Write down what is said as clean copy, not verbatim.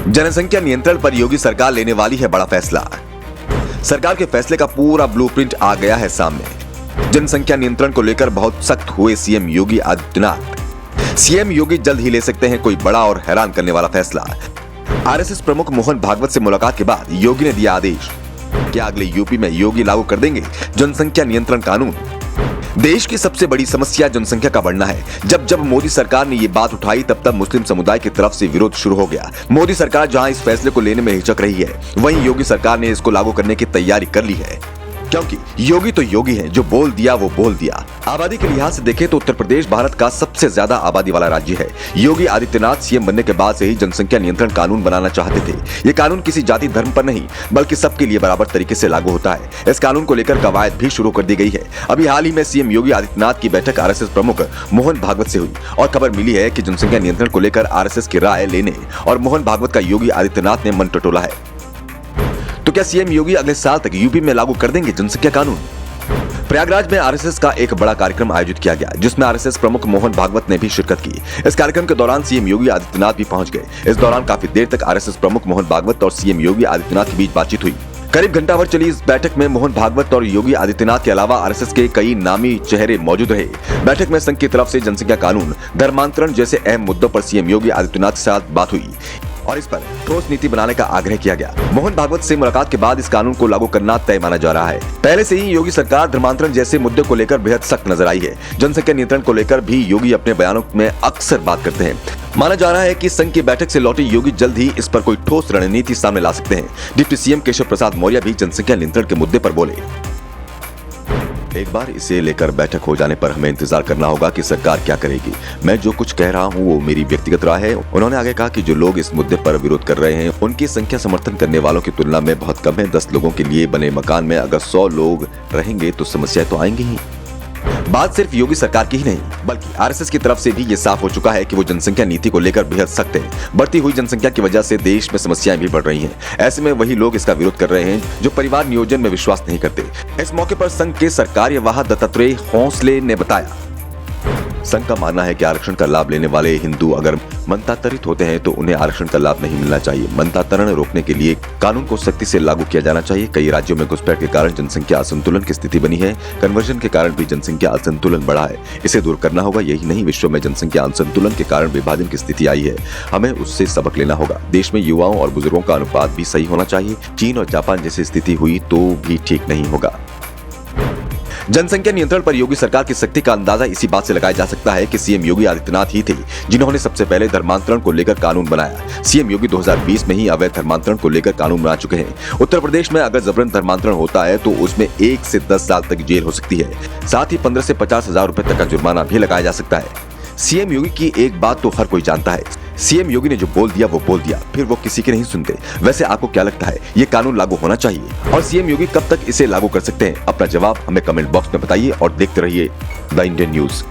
जनसंख्या नियंत्रण पर योगी सरकार लेने वाली है बड़ा फैसला। सरकार के फैसले का पूरा ब्लूप्रिंट आ गया है सामने। जनसंख्या नियंत्रण को लेकर बहुत सख्त हुए सीएम योगी आदित्यनाथ। सीएम योगी जल्द ही ले सकते हैं कोई बड़ा और हैरान करने वाला फैसला। आरएसएस प्रमुख मोहन भागवत से मुलाकात के बाद योगी ने दिया आदेश। क्या अगले यूपी में योगी लागू कर देंगे जनसंख्या नियंत्रण कानून? देश की सबसे बड़ी समस्या जनसंख्या का बढ़ना है। जब जब मोदी सरकार ने ये बात उठाई तब तब मुस्लिम समुदाय की तरफ से विरोध शुरू हो गया। मोदी सरकार जहां इस फैसले को लेने में हिचक रही है, वहीं योगी सरकार ने इसको लागू करने की तैयारी कर ली है, क्योंकि योगी तो योगी है, जो बोल दिया वो बोल दिया। आबादी के लिहाज से देखें तो उत्तर प्रदेश भारत का सबसे ज्यादा आबादी वाला राज्य है। योगी आदित्यनाथ सीएम बनने के बाद से ही जनसंख्या नियंत्रण कानून बनाना चाहते थे। ये कानून किसी जाति धर्म पर नहीं बल्कि सबके लिए बराबर तरीके से लागू होता है। इस कानून को लेकर कवायद भी शुरू कर दी गई है। अभी हाल ही में सीएम योगी आदित्यनाथ की बैठक आरएसएस प्रमुख मोहन भागवत से हुई और खबर मिली है कि जनसंख्या नियंत्रण को लेकर आरएसएस की राय लेने और मोहन भागवत का योगी आदित्यनाथ ने मन टटोला है। तो क्या सीएम योगी अगले साल तक यूपी में लागू कर देंगे जनसंख्या कानून? प्रयागराज में आरएसएस का एक बड़ा कार्यक्रम आयोजित किया गया, जिसमें आरएसएस प्रमुख मोहन भागवत ने भी शिरकत की। इस कार्यक्रम के दौरान सीएम योगी आदित्यनाथ भी पहुंच गए। इस दौरान काफी देर तक आरएसएस प्रमुख मोहन भागवत और सीएम योगी आदित्यनाथ के बीच बातचीत हुई। करीब घंटा भर चली इस बैठक में मोहन भागवत और योगी आदित्यनाथ के अलावा आरएसएस के कई नामी चेहरे मौजूद रहे। बैठक में संघ की तरफ से जनसंख्या कानून, धर्मांतरण जैसे अहम मुद्दों पर सीएम योगी आदित्यनाथ के साथ बात हुई और इस पर ठोस नीति बनाने का आग्रह किया गया। मोहन भागवत से मुलाकात के बाद इस कानून को लागू करना तय माना जा रहा है। पहले से ही योगी सरकार धर्मांतरण जैसे मुद्दे को लेकर बेहद सख्त नजर आई है। जनसंख्या नियंत्रण को लेकर भी योगी अपने बयानों में अक्सर बात करते हैं। माना जा रहा है कि संघ की बैठक से लौटे योगी जल्द ही इस पर कोई ठोस रणनीति सामने ला सकते हैं। डिप्टी सीएम केशव प्रसाद मौर्य भी जनसंख्या नियंत्रण के मुद्दे पर बोले। एक बार इसे लेकर बैठक हो जाने पर हमें इंतजार करना होगा कि सरकार क्या करेगी। मैं जो कुछ कह रहा हूँ वो मेरी व्यक्तिगत राय है। उन्होंने आगे कहा कि जो लोग इस मुद्दे पर विरोध कर रहे हैं उनकी संख्या समर्थन करने वालों की तुलना में बहुत कम है। 10 लोगों के लिए बने मकान में अगर 100 लोग रहेंगे तो समस्याएं तो आएंगी ही। बात सिर्फ योगी सरकार की ही नहीं बल्कि आरएसएस की तरफ से भी ये साफ हो चुका है कि वो जनसंख्या नीति को लेकर बेहद सख्त है। बढ़ती हुई जनसंख्या की वजह से देश में समस्याएं भी बढ़ रही हैं। ऐसे में वही लोग इसका विरोध कर रहे हैं जो परिवार नियोजन में विश्वास नहीं करते। इस मौके पर संघ के सरकार्यवाह दत्तात्रेय हौसले ने बताया, संघ का मानना है कि आरक्षण का लाभ लेने वाले हिंदू अगर मनतांतरित होते हैं तो उन्हें आरक्षण का लाभ नहीं मिलना चाहिए। मनतांतरण रोकने के लिए कानून को सख्ती से लागू किया जाना चाहिए। कई राज्यों में घुसपैठ के कारण जनसंख्या असंतुलन की स्थिति बनी है। कन्वर्जन के कारण भी जनसंख्या असंतुलन बढ़ा है। इसे दूर करना होगा। यही नहीं, विश्व में जनसंख्या असंतुलन के कारण विभाजन की स्थिति आई है। हमें उससे सबक लेना होगा। देश में युवाओं और बुजुर्गों का अनुपात भी सही होना चाहिए। चीन और जापान जैसी स्थिति हुई तो भी ठीक नहीं होगा। जनसंख्या नियंत्रण पर योगी सरकार की सख्ती का अंदाजा इसी बात से लगाया जा सकता है कि सीएम योगी आदित्यनाथ ही थे जिन्होंने सबसे पहले धर्मांतरण को लेकर कानून बनाया। सीएम योगी 2020 में ही अवैध धर्मांतरण को लेकर कानून बना चुके हैं। उत्तर प्रदेश में अगर जबरन धर्मांतरण होता है तो उसमें 1 से 10 साल तक जेल हो सकती है। साथ ही 15 से 50 हजार रुपए तक का जुर्माना भी लगाया जा सकता है। सीएम योगी की एक बात तो हर कोई जानता है, सीएम योगी ने जो बोल दिया वो बोल दिया, फिर वो किसी की नहीं सुनते। वैसे आपको क्या लगता है, ये कानून लागू होना चाहिए और सीएम योगी कब तक इसे लागू कर सकते हैं? अपना जवाब हमें कमेंट बॉक्स में बताइए और देखते रहिए द इंडियन न्यूज।